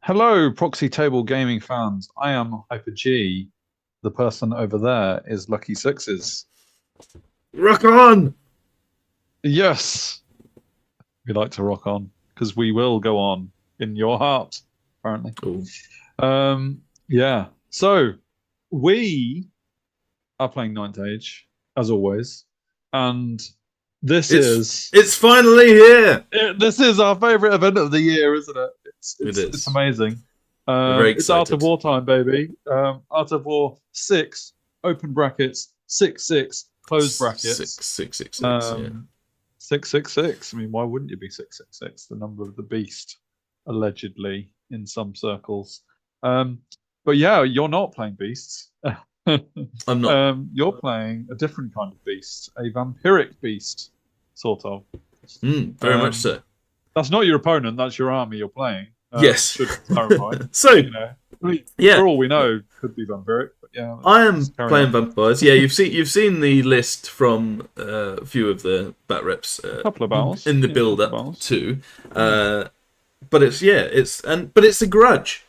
Hello, Proxy Table Gaming fans. I am Hyper G. The person over there is Lucky Sixes. Rock on! Yes, we like to rock on because we will go on in your heart, apparently. Ooh. Yeah. So we are playing Ninth Age as always, and this is It's finally here. this is our favorite event of the year, isn't it? It It's is. amazing. We're very It's Art of excited. War time, baby. Art of War 6, open brackets, 6 close brackets. 666. Yeah. 666. I mean, why wouldn't you be 666? The number of the beast, allegedly, in some circles. But yeah, you're not playing beasts. I'm not. You're playing a different kind of beast, a vampiric beast, sort of. Very much so. That's not your opponent, that's your army you're playing. Yes. Should clarify. So, You know, I mean, yeah, for all we know, could be vampiric, but yeah. I am let's carry playing on. vampires. Yeah, you've seen the list from a few of the bat reps A couple of battles. in the Yeah, build couple of up battles. to. But it's a grudge.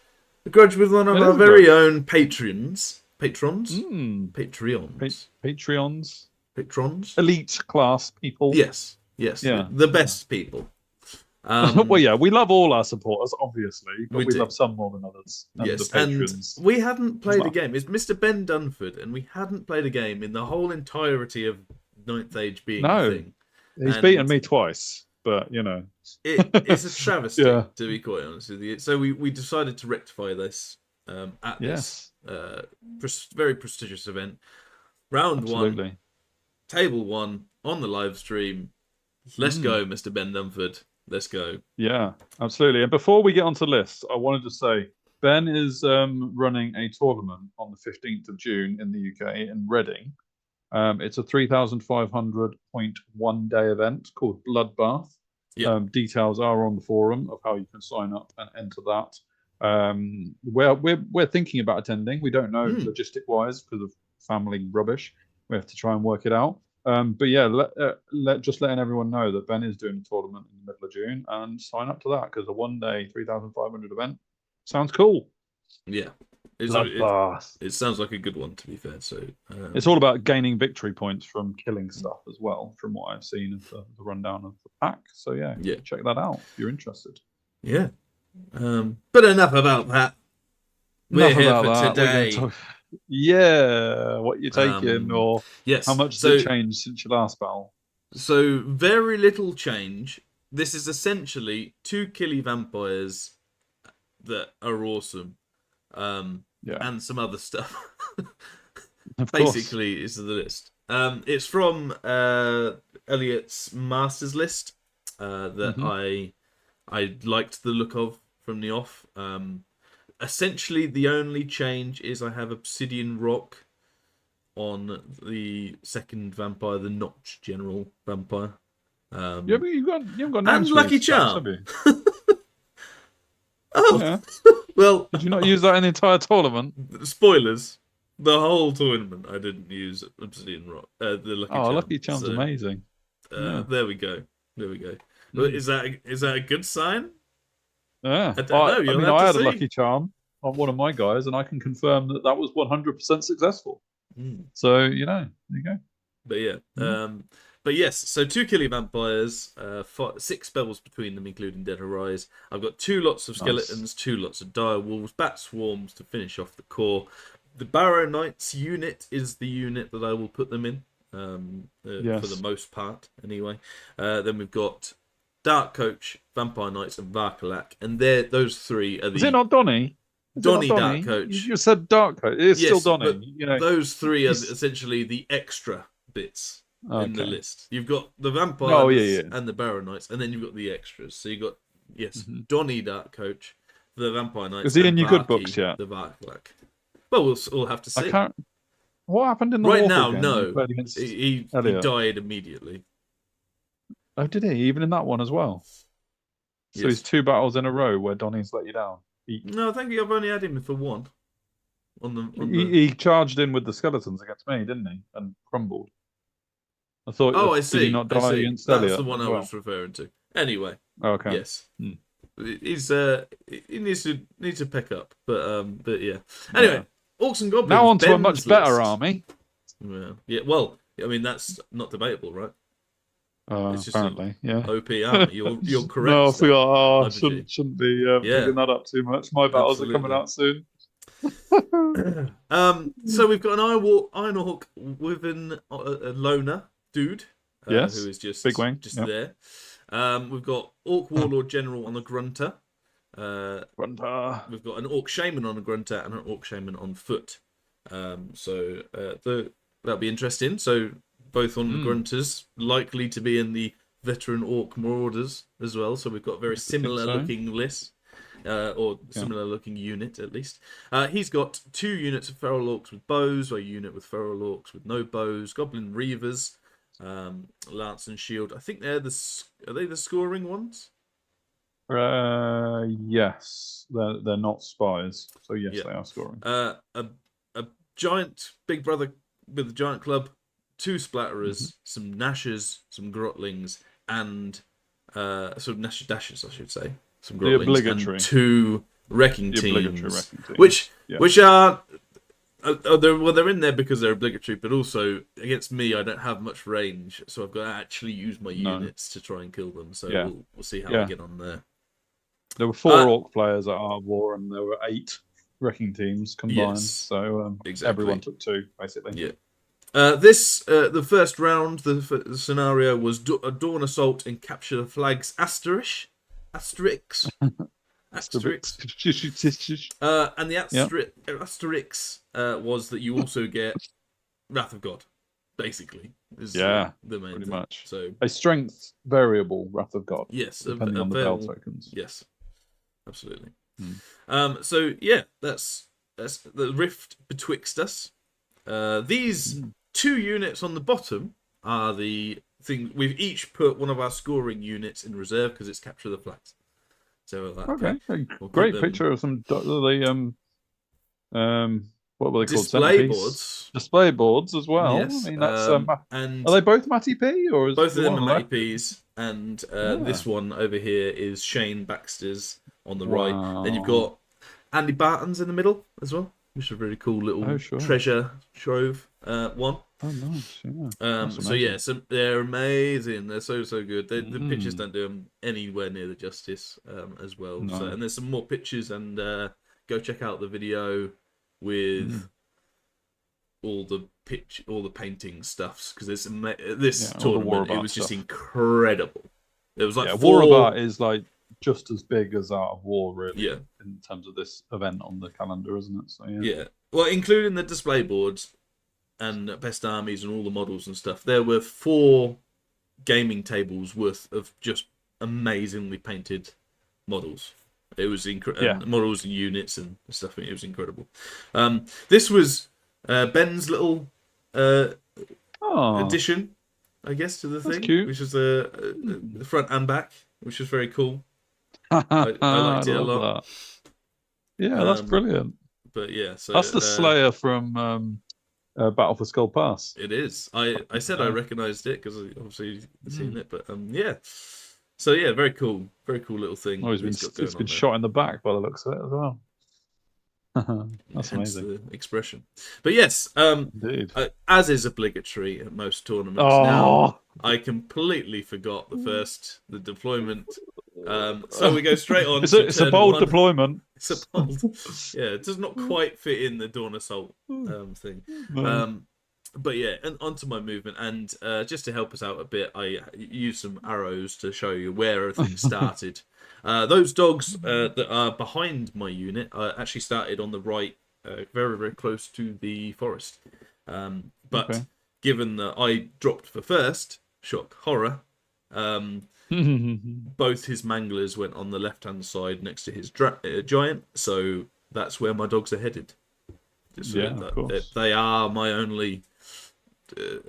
A grudge with one of It our is a very grudge. own patrons. Patrons? Patreons. Patreons. Patrons? Elite class people. Yes. Yeah. The best people. Well, yeah, we love all our supporters, obviously, but We we do. love some more than others. And Yes, the patrons. and we hadn't played a well. game. It's Mr. Ben Dunford, and we hadn't played a game in the whole entirety of Ninth Age being a No, thing. he's And beaten me twice, but you know. it's a travesty, Yeah. to be quite honest with you. So we decided to rectify this at Yes. this very prestigious event. Round Absolutely. one, table one, on the live stream. Let's go, Mr. Ben Dunford. Let's go. Yeah, absolutely. And before we get onto lists, I wanted to say Ben is running a tournament on the 15th of June in the UK in Reading. It's a 3,500 point one-day event called Bloodbath. Yeah. Details are on the forum of how you can sign up and enter that. We're thinking about attending. We don't know logistic-wise because of family rubbish. We have to try and work it out. But yeah, just letting everyone know that Ben is doing a tournament in the middle of June and sign up to that because a one-day 3,500 event sounds cool. Yeah. Bloodbath. It sounds like a good one, to be fair. So It's all about gaining victory points from killing stuff as well, from what I've seen of the rundown of the pack. So yeah, check that out if you're interested. Yeah. But enough about that. We're here for today. Yeah, what you're taking, or yes. how much has it changed since your last battle? So very little change. This is essentially 2 killy vampires that are awesome, and some other stuff. Basically, is the list. It's from Elliot's Masters list that I liked the look of from the off. Essentially, the only change is I have Obsidian Rock on the second vampire, the Notch General Vampire. Yeah, but you haven't got and names Lucky for these stats, Charm. have you? Oh, yeah. Well, did you not use that in the entire tournament? Spoilers. The whole tournament, I didn't use Obsidian Rock. The Lucky Charm. Lucky Charm's amazing. There we go. Is that a good sign? Yeah. I don't know. I had a Lucky Charm on one of my guys, and I can confirm that was 100% successful. So, there you go. But yeah. But yes, so 2 killy vampires, 6 spells between them, including Dead Arise. I've got 2 lots of skeletons, 2 lots of dire wolves, bat swarms to finish off the core. The Barrow Knights unit is the unit that I will put them in, for the most part, anyway. Then we've got Dark Coach, Vampire Knights, and Varkalak, and those 3 are the... Is it not Donny? Dark Coach. You said Dark Coach. It's still Donny. Those 3 are essentially the extra bits in the list. You've got the Vampires and the Barrow Knights, and then you've got the extras. So you've got, Donny Dark Coach, the Vampire Knights, is he in your good books yet? The Varkalak. Well, we'll have to see. What happened in the right Warfare now? game No, he died immediately. Oh, did he? Even in that one as well? So he's 2 battles in a row where Donny's let you down. No, I think I've only had him for 1. He charged in with the skeletons against me, didn't he? And crumbled. I thought. Oh, I see. Did he not die against That's Elliot the one I was referring to. Anyway. Okay. Yes. he needs to pick up. But yeah. Anyway, Orcs and Goblins. Now on to a Ben's much better list. army. Yeah. Well, I mean that's not debatable, right? It's just Apparently, yeah. OP army. You're correct. No, I forgot. RPG. Shouldn't be bigging that up too much. My battles are coming out soon. So we've got an Iron Orc with a loner dude, who is just big wing, there. We've got Orc Warlord General on a Grunter. Grunter. We've got an Orc Shaman on a Grunter and an Orc Shaman on foot. So that'll be interesting. So both on the Grunters, likely to be in the veteran Orc Marauders as well. So we've got a very similar looking list. Or similar looking unit at least. He's got 2 units of Feral Orcs with bows, a unit with Feral Orcs with no bows, Goblin Reavers, Lance and Shield. I think are they the scoring ones? Yes, they're not spies, so yes, they are scoring. A giant Big Brother with a giant club, 2 splatterers, some Nashers, some Grotlings, and sort of Nash Dashers, I should say. Some Grotlings and 2 wrecking teams, which are they're in there because they're obligatory, but also against me I don't have much range, so I've got to actually use my units to try and kill them. So we'll see how I get on there. There were 4 Orc players at Art of War, and there were 8 wrecking teams combined. So everyone took 2 basically. Yeah. The first round, the scenario was a dawn assault and capture the flags Asterix. And the Asterix was that you also get Wrath of God, basically. The main pretty thing. much. So a strength variable Wrath of God. Yes, depending on the bell tokens. Yes, absolutely. So yeah, that's the rift betwixt us. These 2 units on the bottom are the thing. We've each put one of our scoring units in reserve because it's capture the flags. So great picture of some what were they called? Display boards. Display boards as well. Yes. I mean, that's and are they both Matty P or is both of them are Matty P's? And this one over here is Shane Baxter's on the right. Then you've got Andy Barton's in the middle as well, which is a really cool little treasure trove one. Oh, nice. Yeah. So they're amazing. They're so good. The pictures don't do them anywhere near the justice as well. No. And there's some more pictures, and go check out the video with all the painting stuffs, because this tournament it was just incredible. It was like War of Art is like just as big as Art of War, really. Yeah. In terms of this event on the calendar, isn't it? So yeah. Well, including the display boards and best armies and all the models and stuff, there were 4 gaming tables worth of just amazingly painted models. It was models and units and stuff. It was incredible. This was Ben's little addition, I guess, to the thing, which was the front and back, which was very cool. I liked it a lot. That. Yeah, that's brilliant. But yeah, so that's the Slayer from Battle for Skull Pass. It is. I said I recognised it because I obviously seen it, but yeah. So yeah, very cool little thing. Oh, he's been shot in the back by the looks of it as well. That's amazing. The expression. But yes, indeed. As is obligatory at most tournaments now, I completely forgot the deployment. So we go straight on. It's a bold deployment. It's a bold. Yeah, it does not quite fit in the Dawn Assault thing. But yeah, and onto my movement, and just to help us out a bit, I used some arrows to show you where everything started. Those dogs that are behind my unit actually started on the right, very, very close to the forest. But given that I dropped for first, shock, horror, both his manglers went on the left-hand side next to his giant, so that's where my dogs are headed. They are my only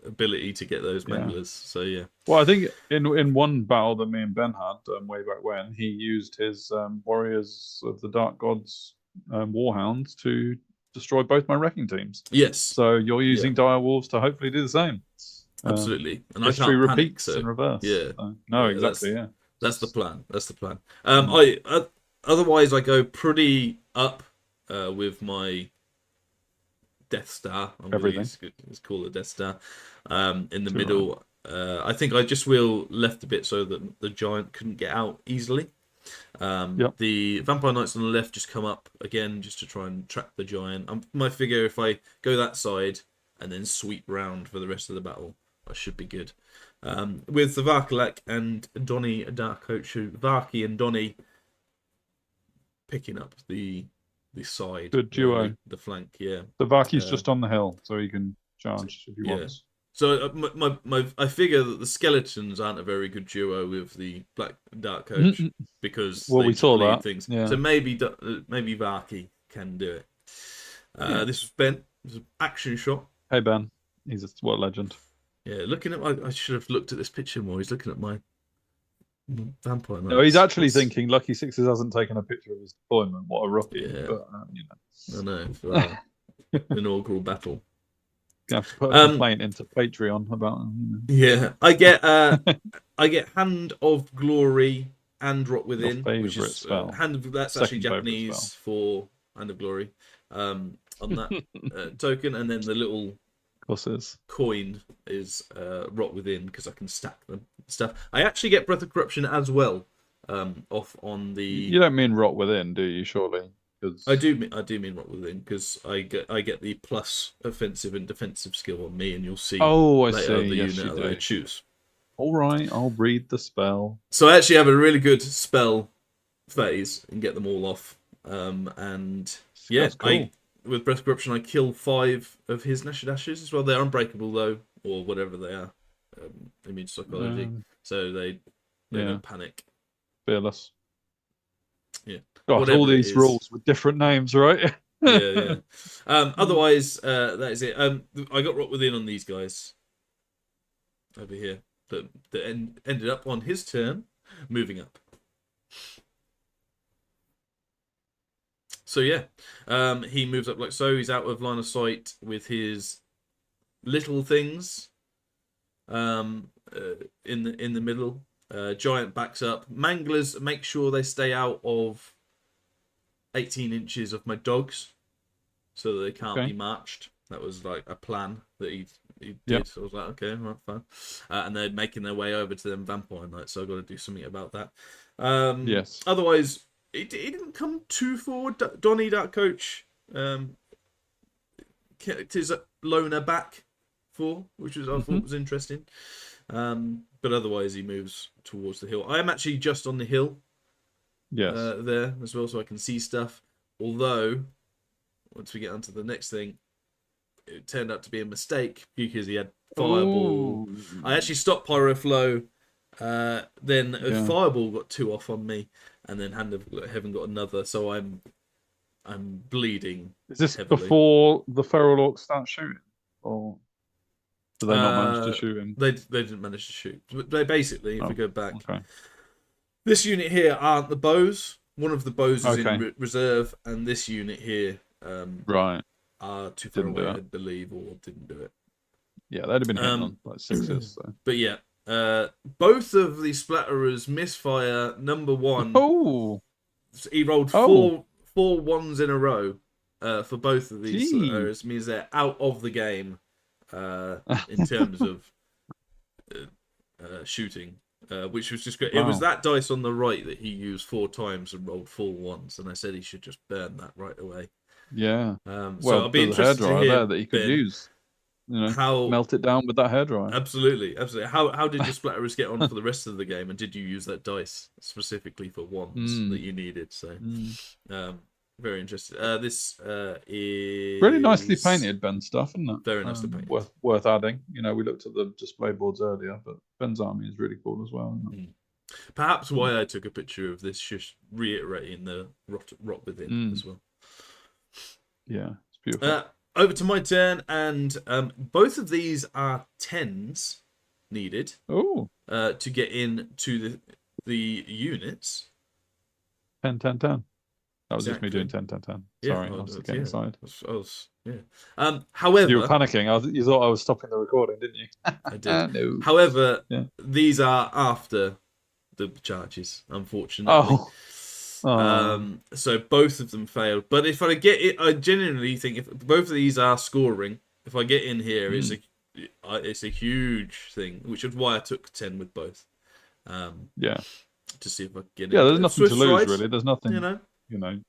ability to get those manglers. So yeah. Well, I think in one battle that me and Ben had way back when, he used his Warriors of the Dark Gods Warhounds to destroy both my wrecking teams. Yes. So you're using Dire Wolves to hopefully do the same. Absolutely. And history repeats in reverse. Yeah. So, no, exactly. Yeah. That's the plan. That's the plan. Otherwise I go pretty up with my Death Star. I'm going to use call it Death Star. In the middle, I think I just will left a bit so that the giant couldn't get out easily. The Vampire Knights on the left just come up again just to try and trap the giant. My figure, if I go that side and then sweep round for the rest of the battle, I should be good. With the Varkalek and Donny Dark Coach, Varky and Donny picking up the side. Good duo. The flank, yeah. The Varky's just on the hill, so he can charge if he wants. So I figure that the skeletons aren't a very good duo with the Black Dark Coach because we saw that. Things. Yeah. So maybe Varky can do it. This was Ben. It was an action shot. Hey Ben, he's a legend. Yeah, looking at I should have looked at this picture more. He's looking at my Vampire Knights. No, he's actually thinking Lucky Sixes hasn't taken a picture of his deployment. What a rookie! Yeah, but, I know. For inaugural battle. You have to put a complaint into Patreon about him. Yeah, I get Hand of Glory and Rot Within, which is spell. That's actually Japanese for Hand of Glory. On that token, and then the little coin is Rot Within because I can stack them stuff. I actually get Breath of Corruption as well. Off on the. You don't mean Rot Within, do you? Surely. I do mean Rot Within because I get the plus offensive and defensive skill on me, and you'll see. Oh, I later see. The yes, unit you do. I choose. All right, I'll read the spell. So I actually have a really good spell phase and get them all off. And yeah, cool. With Breath of Corruption, I kill 5 of his Nashidashes as well. They're unbreakable though, or whatever they are. Immune psychology, so they don't panic. Fearless. Yeah. God, all these rules with different names, right? yeah. Otherwise, that is it. I got Rot Within on these guys over here. That ended up on his turn, moving up. So yeah, he moves up like so. He's out of line of sight with his little things. In the middle, giant backs up. Manglers make sure they stay out of 18 inches of my dogs, so that they can't be marched. That was like a plan that he did. Yep. So I was like, okay, right, fine. And they're making their way over to them Vampire Knights, so I've got to do something about that. Yes. Otherwise, it didn't come too forward. Donny, that coach, kept his loner back for, which was I thought was interesting. But otherwise, he moves towards the hill. I am actually just on the hill. Yes. There as well, so I can see stuff. Although, once we get onto the next thing, it turned out to be a mistake because he had Fireball. Ooh. I actually stopped Pyro Flow. Then a Fireball got 2 off on me, and then Hand of Heaven got another. So I'm bleeding. Is this heavily. Before the Feral Orcs start shooting, or did they not manage to shoot him? They didn't manage to shoot. They basically, if we go back, this unit here aren't the bows. One of the bows is in reserve, and this unit here, are too far away, I believe, or didn't do it. Yeah, they'd have been hitting on like 6s. So. But yeah, both of the splatterers misfire. Number 1. Oh, he rolled 4 1s in a row for both of these splatterers. Means they're out of the game in terms of shooting. Which was just great. It was that dice on the right that he used 4 times and rolled 4 1s, and I said he should just burn that right away. Yeah. So I'll be interested to hear there that he could use. You know, how melt it down with that hairdryer. Absolutely. How did your splatterers get on for the rest of the game, and did you use that dice specifically for ones that you needed? So, very interested. This is really nicely painted Ben stuff, isn't it? Very nicely painted. Worth adding. You know, we looked at the display boards earlier, but Ben's army is really cool as well. Isn't it? Perhaps why I took a picture of this, just reiterating the rot within as well. Yeah, it's beautiful. Over to my turn, and both of these are 10s needed to get into the units. 10, 10, 10. That was just me doing 10, 10, 10. Sorry, I was getting excited. However... You were panicking. You thought I was stopping the recording, didn't you? I did. No. However, these are after the charges, unfortunately. Oh. Oh. So both of them failed. But if I get it, I genuinely think if both of these are scoring, if I get in here, it's a huge thing, which is why I took 10 with both. Yeah. To see if I can get in. Yeah, there's nothing Swift to lose, stride, really. There's nothing, you know.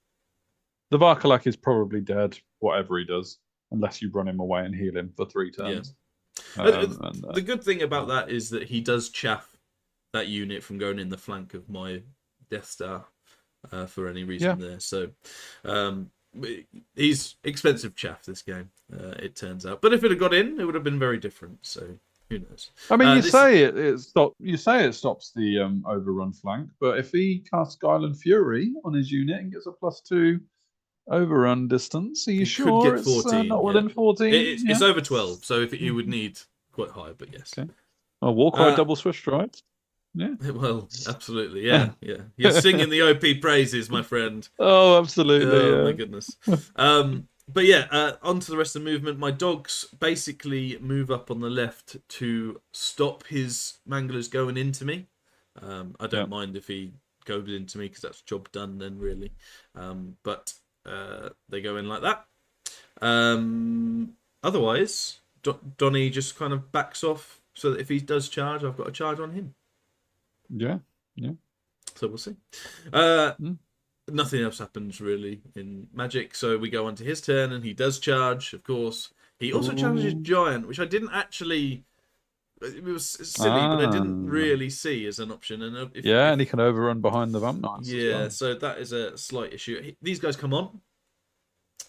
The Varkalak is probably dead, whatever he does, unless you run him away and heal him for 3 turns. Yeah. The good thing about that is that he does chaff that unit from going in the flank of my Death Star for any reason there. So he's expensive chaff, this game, it turns out. But if it had got in, it would have been very different. So who knows? I mean, you say it stops the overrun flank, but if he casts Skyland Fury on his unit and gets a +2 overrun distance, are you sure get 14, it's not within 14? It's over 12, so if you would need quite high, but yes. Okay. Oh, Warcry double swift stride. Yeah. Well, absolutely, yeah. You're singing the OP praises, my friend. Oh, absolutely. Oh, my goodness. But yeah, on to the rest of the movement. My dogs basically move up on the left to stop his manglers going into me. I don't mind if he goes into me because that's job done then, really. But they go in like that. Otherwise, Donnie just kind of backs off so that if he does charge, I've got a charge on him. Yeah. So we'll see. Nothing else happens really in Magic, so we go on to his turn, and he does charge, of course. He also challenges Giant, which I didn't actually... It was silly, but I didn't really see as an option. And and he can overrun behind the Vamp Knights as well. So that is a slight issue. These guys come on,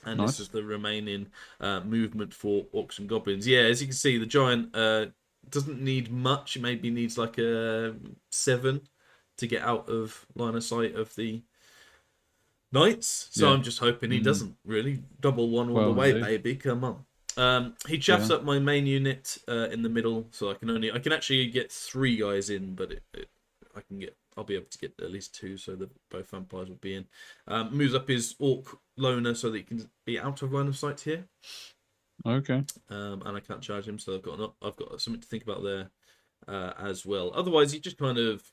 and this is the remaining movement for Orcs and Goblins. Yeah, as you can see, the Giant doesn't need much. It maybe needs like a 7 to get out of line of sight of the Knights. So I'm just hoping he doesn't really. Double 1 all the way, baby. Come on. He chaffs up my main unit in the middle, so I can actually get 3 guys in, but I'll be able to get at least 2, so that both vampires will be in. Moves up his Orc loner so that he can be out of line of sight here. Okay. And I can't charge him, so I've got something to think about there as well. Otherwise, he just kind of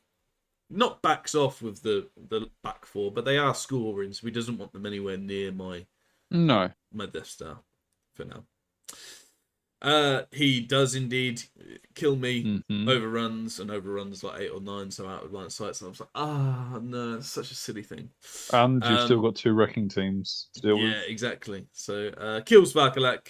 not backs off with the back 4, but they are scoring, so he doesn't want them anywhere near my Death Star for now. He does indeed kill me, overruns like 8 or 9, so out of line of sight. So I was like, no, it's such a silly thing. And you've still got 2 wrecking teams to deal with. Yeah, exactly. So kills Varkalak,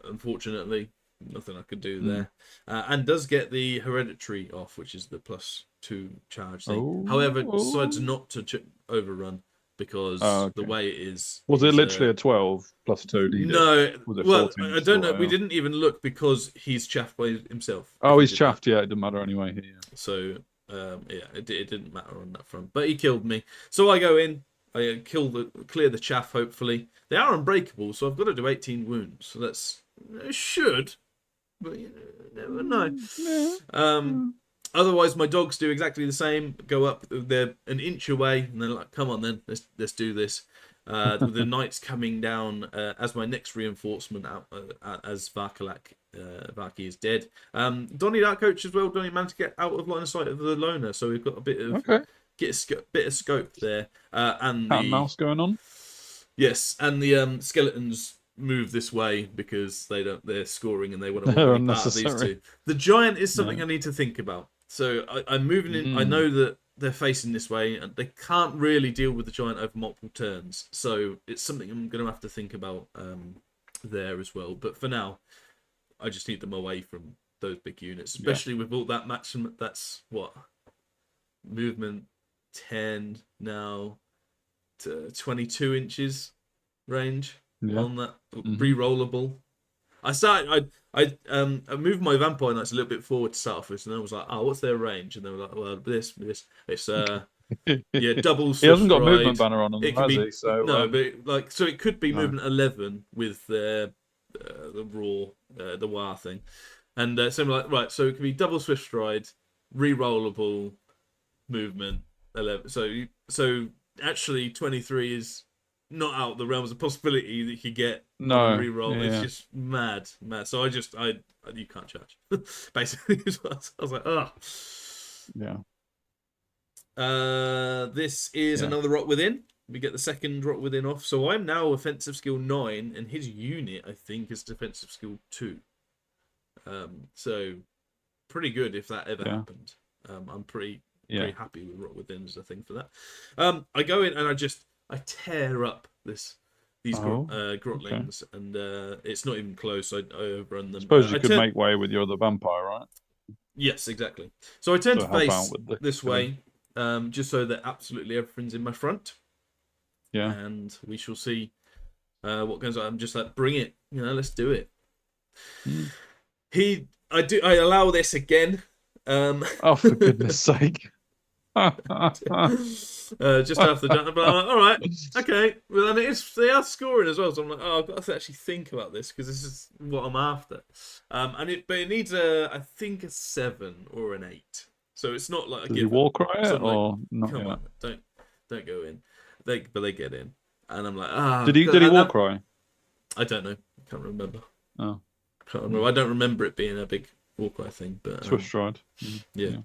unfortunately. Nothing I could do there. And does get the hereditary off, which is the +2 charge thing. However, decides not to overrun. Because the way it is... Was it literally a 12 +2? No. Was it 14? I don't know. We didn't even look because he's chaffed by himself. Oh, he's chaffed. Yeah, it doesn't matter anyway. So, it didn't matter on that front. But he killed me. So I go in. I clear the chaff, hopefully. They are unbreakable, so I've got to do 18 wounds. So that's... should. But you never know. Otherwise, my dogs do exactly the same. Go up, they're an inch away, and they're like, "Come on, then, let's do this." With the knights coming down as my next reinforcement out as Varki is dead. Donnie Dark Coach as well. Donnie managed to get out of line of sight of the loner, so we've got a bit of bit of scope there. And cat and mouse going on. Yes, and the skeletons move this way because they're scoring and they want to be part of these two. The Giant is something I need to think about. So I'm moving in. I know that they're facing this way, and they can't really deal with the Giant over multiple turns. So it's something I'm going to have to think about there as well. But for now, I just need them away from those big units, especially with all that maximum. That's what movement 10 now to 22 inches range on that re-rollable. I moved my Vampire Knights a little bit forward to start off with, and I was like, what's their range? And they were like, well, this. It's double. He hasn't got a movement banner on him, has he? So no, but so it could be movement 11 with the raw the war thing, and so I'm like, right, so it could be double swift stride, re-rollable, movement 11. So actually 23 is not out of the realms of possibility that you could get re-roll. It's just mad. So you can't charge. Basically, I was like, This is another Rot Within. We get the second Rot Within off. So I'm now offensive skill 9, and his unit, I think, is defensive skill 2. So pretty good if that ever happened. I'm pretty happy with Rot Within as a thing for that. I go in and I tear up these Grotlings, and it's not even close. I overrun them. I suppose you could make way with your other vampire, right? Yes, exactly. So I turn to face this way, just so that absolutely everything's in my front. Yeah. And we shall see what goes on. I'm just like, bring it. Let's do it. I allow this again. Oh, for goodness sake. Just after the but I'm like, all right, okay. Well, and they are scoring as well, so I'm like, oh, I've got to actually think about this because this is what I'm after. But it needs I think a 7 or an 8. So it's not like Does he war cry it or not? Come on, don't go in. But they get in, and I'm like, Did he war cry? I don't know. I can't remember. Oh, can't remember. I don't remember it being a big war cry thing, but Swift stride. Yeah.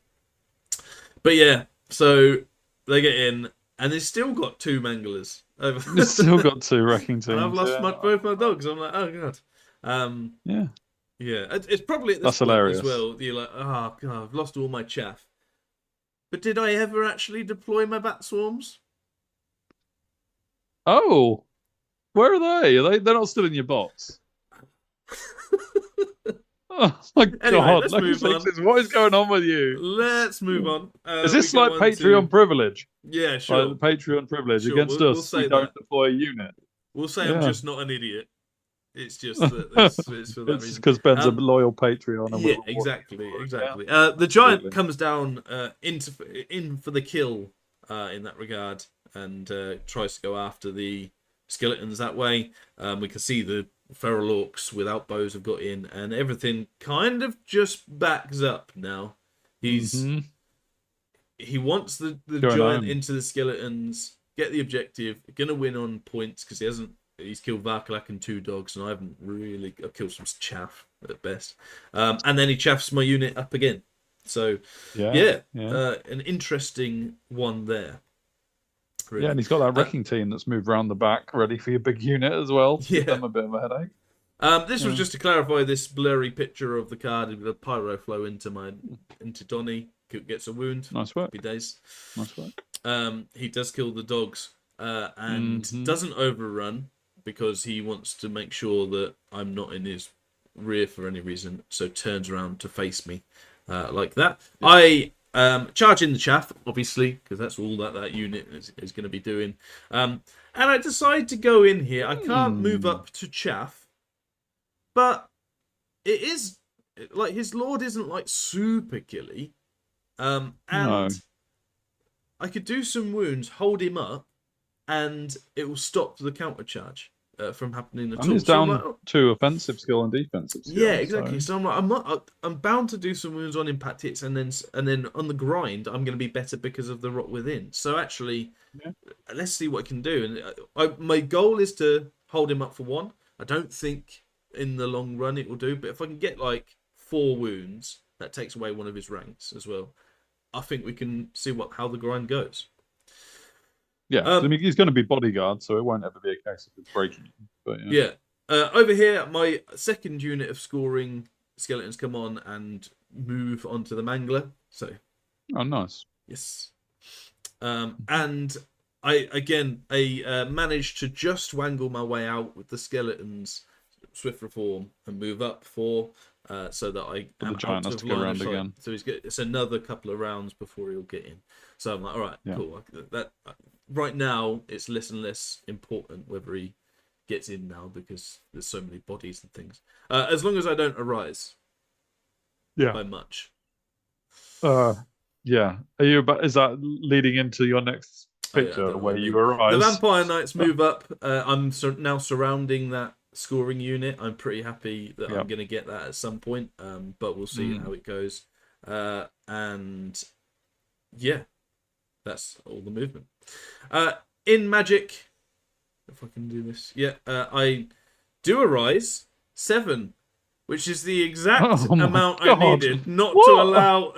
But yeah. So they get in, and they've still got 2 manglers. They've still got 2 wrecking teams. And I've lost both my dogs. I'm like, oh god. Yeah. It's probably at this point hilarious. As well. You're like, oh god, I've lost all my chaff. But did I ever actually deploy my bat swarms? Oh, where are they? They're not still in your box. Oh my god! Let's move on. What is going on with you? Let's move on. Is this like Patreon privilege? Yeah, sure. Like Patreon privilege against us. We don't deploy a unit. We'll say I'm just not an idiot. It's just that it's for that reason. Because Ben's a loyal Patreon. And exactly. The giant comes down in for the kill in that regard, and tries to go after the skeletons that way. We can see the feral orcs without bows have got in, and everything kind of just backs up now. He wants the giant into the skeletons, get the objective, gonna win on points because he's killed Varkalak and 2 dogs, and I've killed some chaff at best. And then he chaffs my unit up again. So an interesting one there. Really. Yeah, and he's got that wrecking team that's moved around the back, ready for your big unit as well. Give them a bit of a headache. This was just to clarify this blurry picture of the card with a pyro flow into Donny. Gets a wound. Nice work. Happy days. Nice work. He does kill the dogs and doesn't overrun because he wants to make sure that I'm not in his rear for any reason. So turns around to face me like that. Yeah. I charge in the chaff, obviously, because that's all that unit is going to be doing. And I decide to go in here. I can't move up to chaff, but it is like his lord isn't like super killy. And I could do some wounds, hold him up, and it will stop the counter charge from happening at all. He's down 2 offensive skill and defensive skill. Yeah, exactly. So I'm bound to do some wounds on impact hits, and then on the grind, I'm going to be better because of the Rot Within. So actually, let's see what I can do. And my goal is to hold him up for 1. I don't think in the long run it will do, but if I can get like 4 wounds, that takes away one of his ranks as well. I think we can see how the grind goes. Yeah, I mean, he's going to be bodyguard, so it won't ever be a case of breaking him. But over here, my second unit of scoring skeletons come on and move onto the mangler. So, nice. Yes, and I managed to just wangle my way out with the skeletons, swift reform, and move up 4. So that I am the giant has to go around again. So it's another couple of rounds before he'll get in. So I'm like, all right, cool. That right now it's less and less important whether he gets in now because there's so many bodies and things. As long as I don't arise, by much. Yeah. Are you about? Is that leading into your next picture where you arise? The Vampire Knights move up. I'm now surrounding that scoring unit. I'm pretty happy that I'm going to get that at some point, but we'll see how it goes. And yeah, that's all the movement. In Magic, if I can do this, I do arise 7 which is the exact Oh my amount God. I needed not to What? allow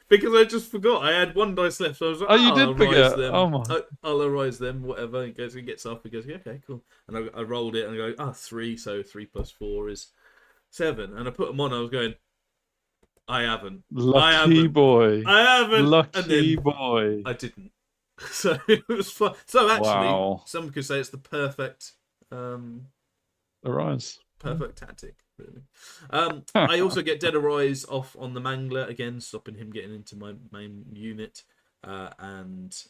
because I just forgot. I had one dice left, so I was like, Oh, you I'll did rise forget. them. Oh my. I'll arise them, whatever. He goes, he gets up, he goes, yeah, okay, cool. And I rolled it and I go, 3, so 3 plus 4 is 7. And I put them on, I was going, I haven't. Lucky boy. I haven't. And Lucky then boy. I didn't. So it was fun. So actually, Wow. some could say it's the perfect Arise. perfect tactic, really. I also get Dead Arise off on the Mangler again, stopping him getting into my main unit. Is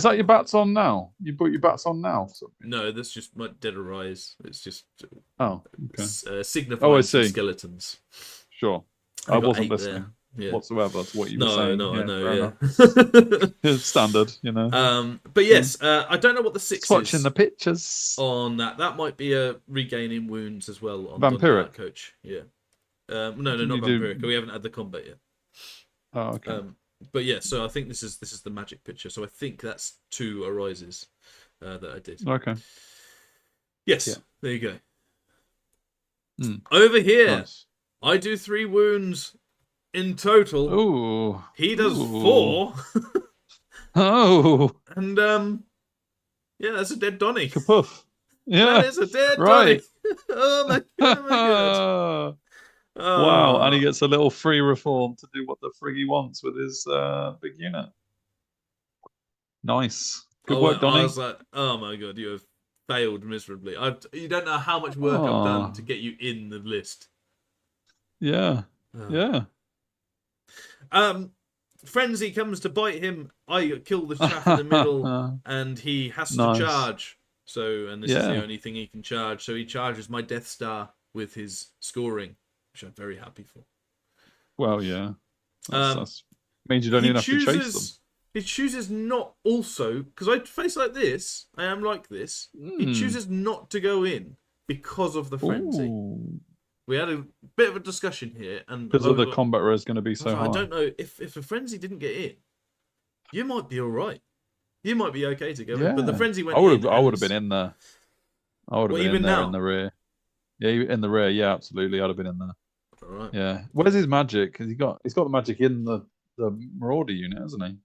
that your bats on now? You put your bats on now? No, that's just my Dead Arise. It's just okay. signifying some see. skeletons. Sure. I wasn't 8 listening there. Yeah. whatsoever to what you were saying. No, I know, yeah. It's standard, you know. But yes, I don't know what the 6 Just watching the pictures. on that. That might be a regaining wounds as well on Vampiric. Don Dark Coach. Yeah. No, not Vampiric. Do... We haven't had the combat yet. Oh, okay. But yeah, so I think this is the magic picture. So I think that's 2 arises that I did. Okay. Yes, yeah. There you go. Over here, nice. I do 3 wounds in total. Ooh. He does 4. Oh. And yeah, that's a dead Donny. Kapoof. Yeah. That is a dead Donny. Oh my god. Oh. Wow, and he gets a little free reform to do what the frig he wants with his big unit. Nice. Good work, Donny. I was like, oh my god, you have failed miserably. You don't know how much work I've done to get you in the list. Yeah. Yeah. Frenzy comes to bite him. I kill the chap in the middle, and he has to charge. So, and this is the only thing he can charge. So he charges my Death Star with his scoring, which I'm very happy for. Well, yeah. That's means you don't even have to chase them. He chooses not also, because I face like this, I am like this. He chooses not to go in because of the frenzy. Ooh. We had a bit of a discussion here, and because of the combat rate is going to be so high. I don't know if a frenzy didn't get in, you might be all right. You might be okay to go in, but the frenzy went in. I would have been in there. I would have been in there now? In the rear. Yeah, in the rear. Yeah, absolutely. I'd have been in there. All right. Yeah. Where's his magic? Because he's got the magic in the Marauder unit, hasn't he?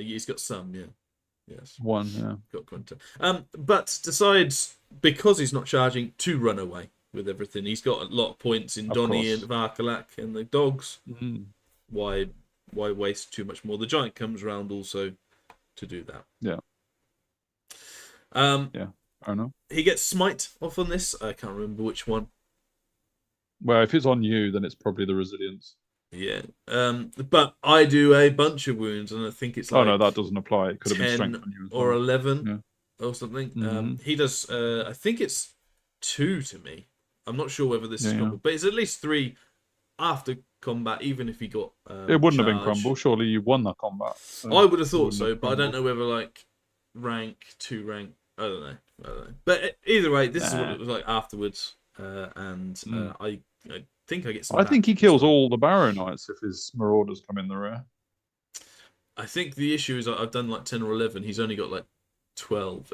He's got some, yeah. Yes. 1, yeah. Got content. But decides because he's not charging to run away with everything. He's got a lot of points in Donny and Varkalak and the dogs. Why waste too much more? The giant comes around also to do that. Yeah. Yeah. I don't know. He gets smite off on this. I can't remember which one. Well, if it's on you, then it's probably the resilience. Yeah. But I do a bunch of wounds, and I think it's like. Oh no, that doesn't apply. It could have been strength on you as well. Or 11 or something. He does. I think it's 2 to me. I'm not sure whether this is crumble, but it's at least 3 after combat, even if he got. It wouldn't have been crumble. Surely you won that combat. So I would have thought so, but I don't know whether like rank 2 rank. I don't know. But either way, this is what it was like afterwards, and I think I get some. I think he kills all the Baronites if his Marauders come in the rear. I think the issue is I've done like 10 or 11. He's only got like 12.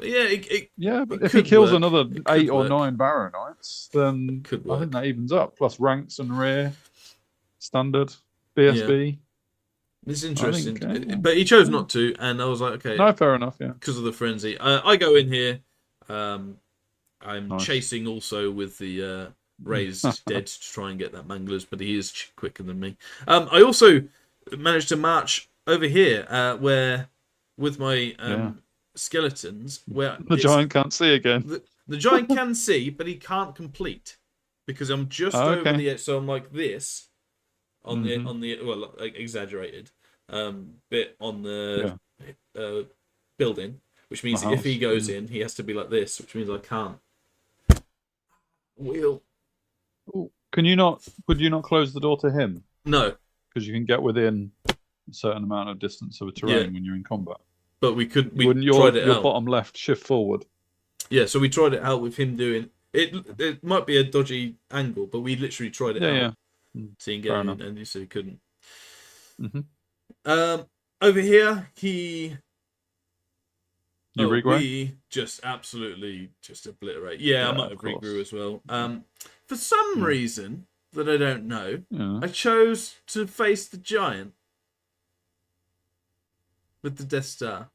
Yeah, but if he kills another 8 or 9 Baronites, then I think that evens up. Plus ranks and rear, standard, BSB. Yeah. It's interesting, but he chose not to, and I was like, okay, no, fair enough, yeah, because of the frenzy. I go in here. I'm chasing also with the raised dead to try and get that Manglers, but he is quicker than me. I also managed to march over here, where with my skeletons, where the giant can't see again. The giant can see, but he can't complete because I'm just over the edge. So I'm like this. On the well, like exaggerated bit on the building, which means if he goes in, he has to be like this, which means I can't. Wheel. Could you not close the door to him? No, because you can get within a certain amount of distance of a terrain when you're in combat. But we could. Wouldn't your bottom left shift forward? Yeah, so we tried it out with him doing it. It might be a dodgy angle, but we literally tried it out. Yeah. So you can get in, and so he couldn't. Over here, we just absolutely just obliterate. Yeah, I might have regrew as well. For some reason that I don't know, Yeah. I chose to face the giant with the Death Star.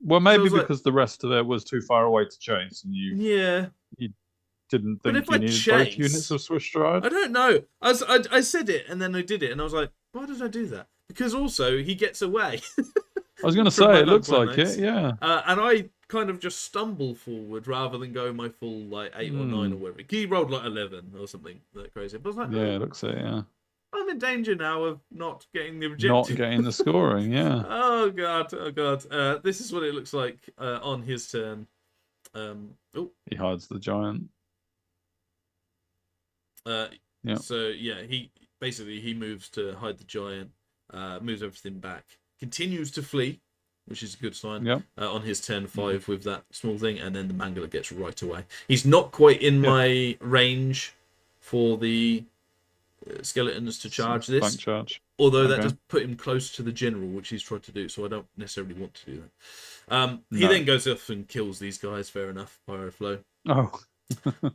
Well, maybe like, because the rest of it was too far away to chase, and you didn't but think if you I needed both chase, units of Swiss Stride. I don't know. I said it and then I did it, and I was like, why did I do that? Because also he gets away. I was going to from say my it looks gunpoint like mates. it, yeah. And I kind of just stumble forward rather than go my full like 8 or 9 or whatever. He rolled like 11 or something that crazy. But I was like, Yeah, it looks it, yeah. I'm in danger now of not getting the objective. Not getting the scoring, yeah. Oh god. This is what it looks like on his turn. He hides the giant. Yeah. So yeah, he moves to hide the giant, moves everything back, continues to flee, which is a good sign. Yep. On his turn 5 with that small thing, and then the Mangler gets right away. He's not quite in my range for the skeletons to charge this. Flank charge. Although that does put him close to the general, which he's tried to do, so I don't necessarily want to do that. He then goes off and kills these guys, fair enough, Pyroflow. Oh.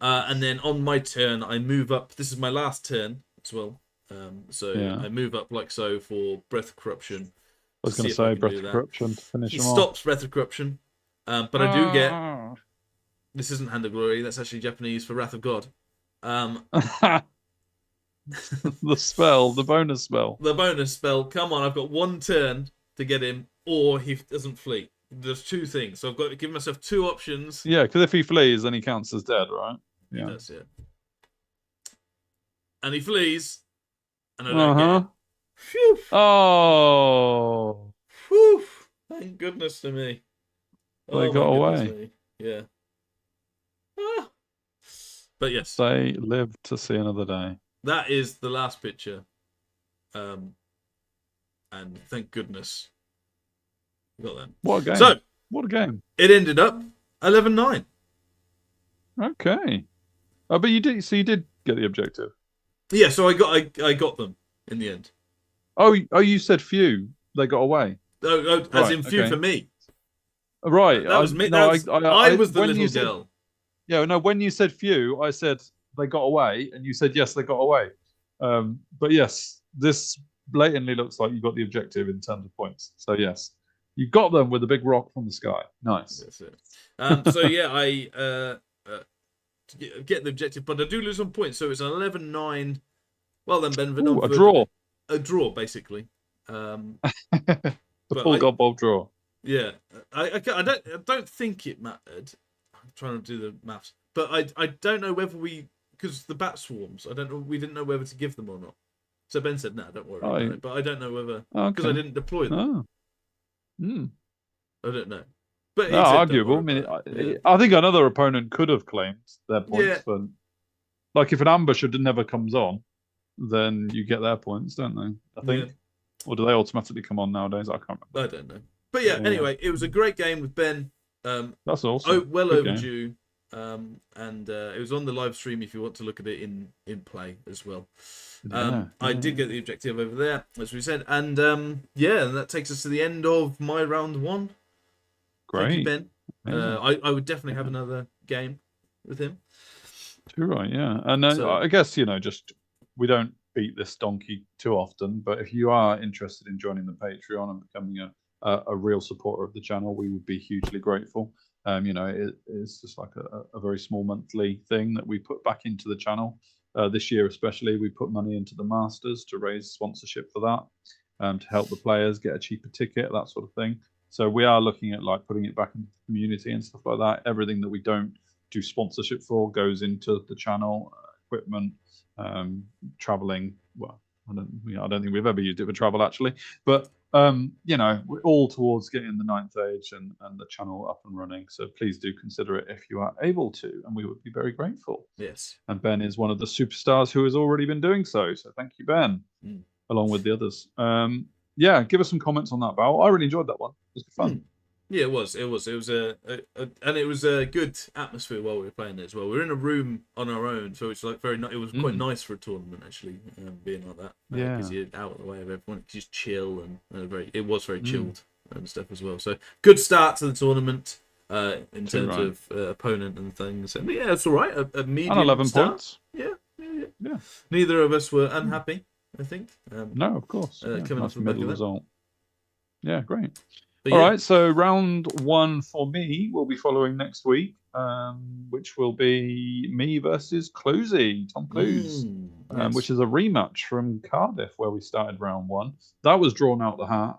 And then on my turn, I move up. This is my last turn as well. I move up like so for Breath of Corruption. I was going to say Breath of Corruption to finish him off. He stops Breath of Corruption, but I do get... This isn't Hand of Glory, that's actually Japanese for Wrath of God. The spell, the bonus spell. The bonus spell. Come on, I've got one turn to get him, or he doesn't flee. There's two things, so I've got to give myself two options. Yeah, because if he flees, then he counts as dead, right? Yeah. He does, yeah. And he flees, and I don't get him. Phew. Oh. Whew. Thank goodness to me. They got away. Yeah. But yes. They live to see another day. That is the last picture. And thank goodness we got that. What a game. So, what a game. It ended up 11-9. Okay. Oh, but you did get the objective. Yeah, so I got them in the end. Oh, you said few. They got away. Oh, as in few for me. Right. That was me. I was the little girl. Yeah, no, when you said few, I said they got away, and you said yes, they got away. But yes, this blatantly looks like you got the objective in terms of points. So yes, you got them with a big rock from the sky. Nice. That's it. So yeah, I get the objective, but I do lose on points. So it's an 11-9. Well then, Ben, Ooh, a draw. A draw, basically. The full God Bowl draw. Yeah, I don't think it mattered. I'm trying to do the maths, but I don't know whether because the bat swarms. We didn't know whether to give them or not. So Ben said, "No, don't worry about it." But I don't know whether because I didn't deploy them. I don't know. But arguable. I mean, I think another opponent could have claimed their points, but like if an ambusher never comes on, then you get their points, don't they? I think, or do they automatically come on nowadays? I can't remember. I don't know. But anyway, it was a great game with Ben. That's awesome. Well overdue. And it was on the live stream if you want to look at it in play as well. I did get the objective over there, as we said, and and that takes us to the end of my round 1. Great. Thank you, Ben. I would definitely have another game with him. Too right, yeah. And I guess just we don't beat this donkey too often, but if you are interested in joining the Patreon and becoming a real supporter of the channel, we would be hugely grateful. It's just like a very small monthly thing that we put back into the channel. This year especially, we put money into the Masters to raise sponsorship for that, to help the players get a cheaper ticket, that sort of thing. So we are looking at like putting it back into the community and stuff like that. Everything that we don't do sponsorship for goes into the channel, equipment, traveling. Well, I don't think we've ever used it for travel actually, but we're all towards getting the 9th age and the channel up and running. So please do consider it if you are able to, and we would be very grateful. Yes. And Ben is one of the superstars who has already been doing so. So thank you, Ben, along with the others. Give us some comments on that battle. I really enjoyed that one. It was good fun. Yeah, it was a good atmosphere while we were playing it as well. We were in a room on our own, so it's like it was quite nice for a tournament actually, being like that. Because you're out of the way of everyone, you just chill and it was very chilled and stuff as well. So good start to the tournament. in terms of opponent and things. And yeah, it's all right. A medium and 11 start. points. Yeah. Neither of us were unhappy, I think. No, of course. Coming off Nice the back middle of that. result. Yeah, great. But All right, so round 1 for me will be following next week, which will be me versus Cluesy, Tom Clues, yes. which is a rematch from Cardiff where we started round 1. That was drawn out the hat,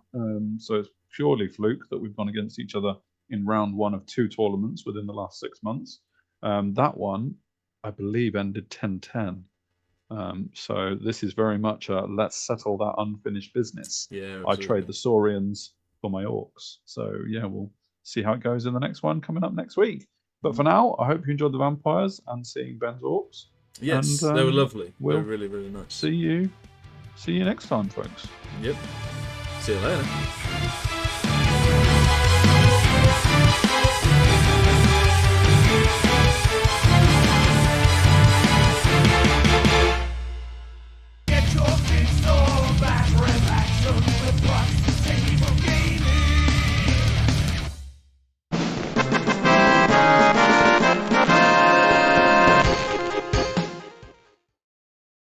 so it's purely fluke that we've gone against each other in round 1 of 2 tournaments within the last 6 months. That one, I believe, ended 10-10. So this is very much a let's settle that unfinished business. Yeah, I trade the Saurians for my Orcs. So yeah, we'll see how it goes in the next one coming up next week. But for now, I hope you enjoyed the vampires and seeing Ben's Orcs. Yes, and, they were lovely. We'll they were really, really nice. See you next time, folks. Yep. See you later.